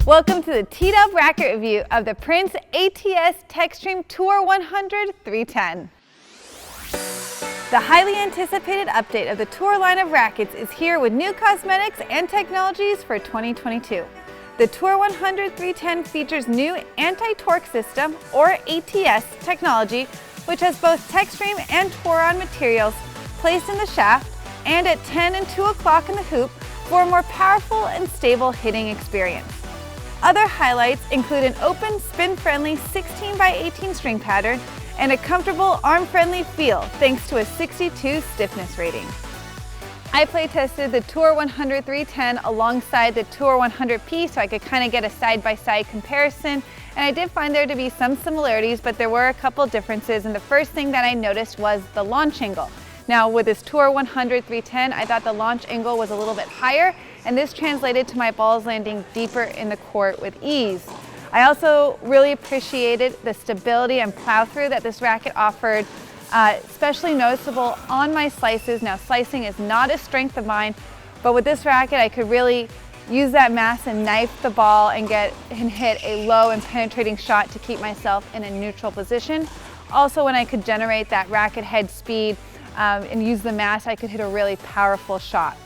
Welcome to the T-Dub racket review of the Prince ATS Textreme Tour 100 310. The highly anticipated update of the Tour line of rackets is here with new cosmetics and technologies for 2022. The Tour 100 310 features new anti-torque system, or ATS technology, which has both Textreme and Twaron materials placed in the shaft and at 10 and 2 o'clock in the hoop for a more powerful and stable hitting experience. Other highlights include an open, spin-friendly 16 by 18 string pattern and a comfortable, arm-friendly feel thanks to a 62 stiffness rating. I play tested the Tour 100 310 alongside the Tour 100P so I could kind of get a side-by-side comparison, and I did find there to be some similarities, but there were a couple differences, and the first thing that I noticed was the launch angle. Now with this Tour 100 310, I thought the launch angle was a little bit higher, and this translated to my balls landing deeper in the court with ease. I also really appreciated the stability and plow through that this racket offered, especially noticeable on my slices. Now slicing is not a strength of mine, but with this racket I could really use that mass and knife the ball and hit a low and penetrating shot to keep myself in a neutral position. Also, when I could generate that racket head speed and use the mass, I could hit a really powerful shot.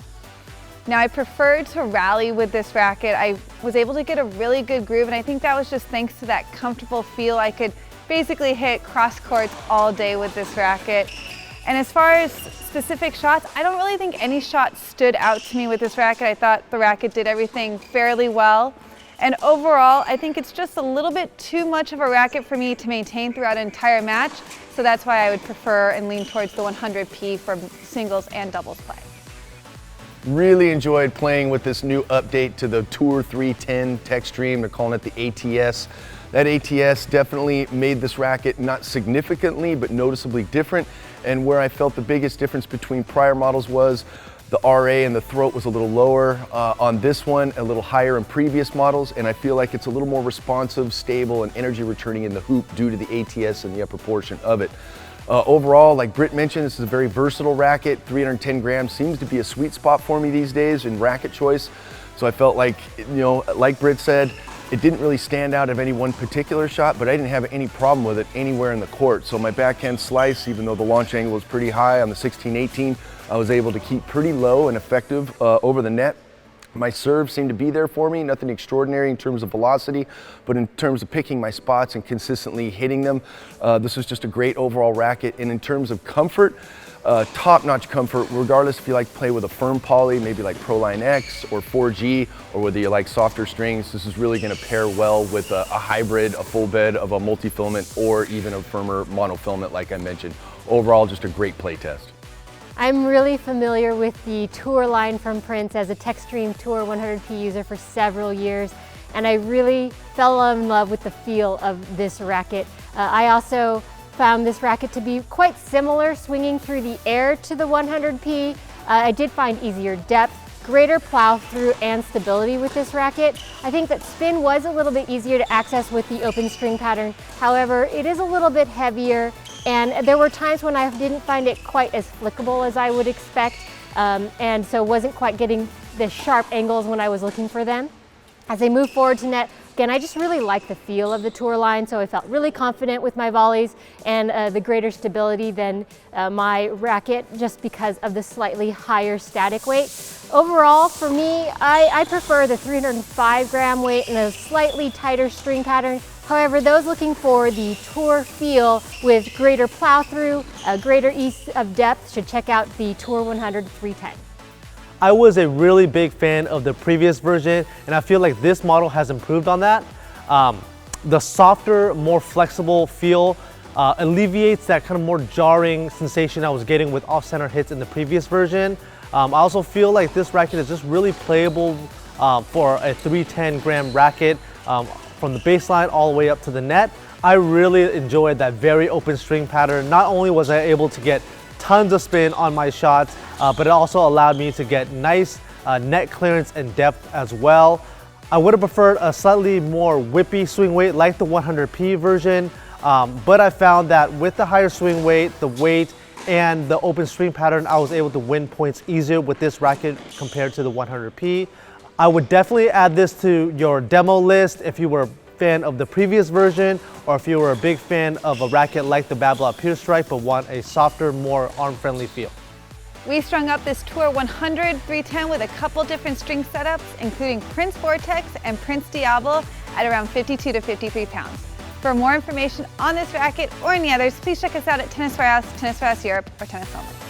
Now I preferred to rally with this racket. I was able to get a really good groove, and I think that was just thanks to that comfortable feel. I could basically hit cross courts all day with this racket. And as far as specific shots, I don't really think any shot stood out to me with this racket. I thought the racket did everything fairly well. And overall, I think it's just a little bit too much of a racket for me to maintain throughout an entire match. So that's why I would prefer and lean towards the 100P for singles and doubles play. Really enjoyed playing with this new update to the Tour 310 Textreme. They're calling it the ATS. That ATS definitely made this racket not significantly, but noticeably different. And where I felt the biggest difference between prior models was the RA and the throat was a little lower on this one, a little higher in previous models, and I feel like it's a little more responsive, stable, and energy returning in the hoop due to the ATS and the upper portion of it. Overall, like Britt mentioned, this is a very versatile racket. 310 grams seems to be a sweet spot for me these days in racket choice. So I felt like, like Britt said, it didn't really stand out of any one particular shot, but I didn't have any problem with it anywhere in the court. So my backhand slice, even though the launch angle was pretty high on the 16-18, I was able to keep pretty low and effective over the net. My serve seemed to be there for me, nothing extraordinary in terms of velocity, but in terms of picking my spots and consistently hitting them, this was just a great overall racket. And in terms of comfort, top-notch comfort, regardless if you like to play with a firm poly, maybe like Proline X or 4G, or whether you like softer strings, this is really going to pair well with a hybrid, a full bed of a multi-filament, or even a firmer monofilament like I mentioned. Overall, just a great play test. I'm really familiar with the Tour line from Prince as a Textreme Tour 100P user for several years, and I really fell in love with the feel of this racket. I also found this racket to be quite similar swinging through the air to the 100P. I did find easier depth, greater plow through, and stability with this racket. I think that spin was a little bit easier to access with the open string pattern. However, it is a little bit heavier, and there were times when I didn't find it quite as flickable as I would expect, and so wasn't quite getting the sharp angles when I was looking for them. As I move forward to net, again, I just really like the feel of the Tour line, so I felt really confident with my volleys and the greater stability than my racket just because of the slightly higher static weight. Overall, for me, I prefer the 305 gram weight and a slightly tighter string pattern. However, those looking for the Tour feel with greater plow through, greater ease of depth should check out the Tour 100 310. I was a really big fan of the previous version, and I feel like this model has improved on that. The softer, more flexible feel alleviates that kind of more jarring sensation I was getting with off-center hits in the previous version. I also feel like this racket is just really playable for a 310 gram racket from the baseline all the way up to the net. I really enjoyed that very open string pattern. Not only was I able to get tons of spin on my shots, but it also allowed me to get nice net clearance and depth as well. I would have preferred a slightly more whippy swing weight like the 100P version, but I found that with the higher swing weight, the weight, and the open string pattern, I was able to win points easier with this racket compared to the 100P. I would definitely add this to your demo list if you were a fan of the previous version, or if you were a big fan of a racket like the Babolat Pure Strike but want a softer, more arm-friendly feel. We strung up this Tour 100 310 with a couple different string setups, including Prince Vortex and Prince Diablo at around 52 to 53 pounds. For more information on this racket or any others, please check us out at Tennis Warehouse, Tennis Warehouse Europe, or Tennis Home.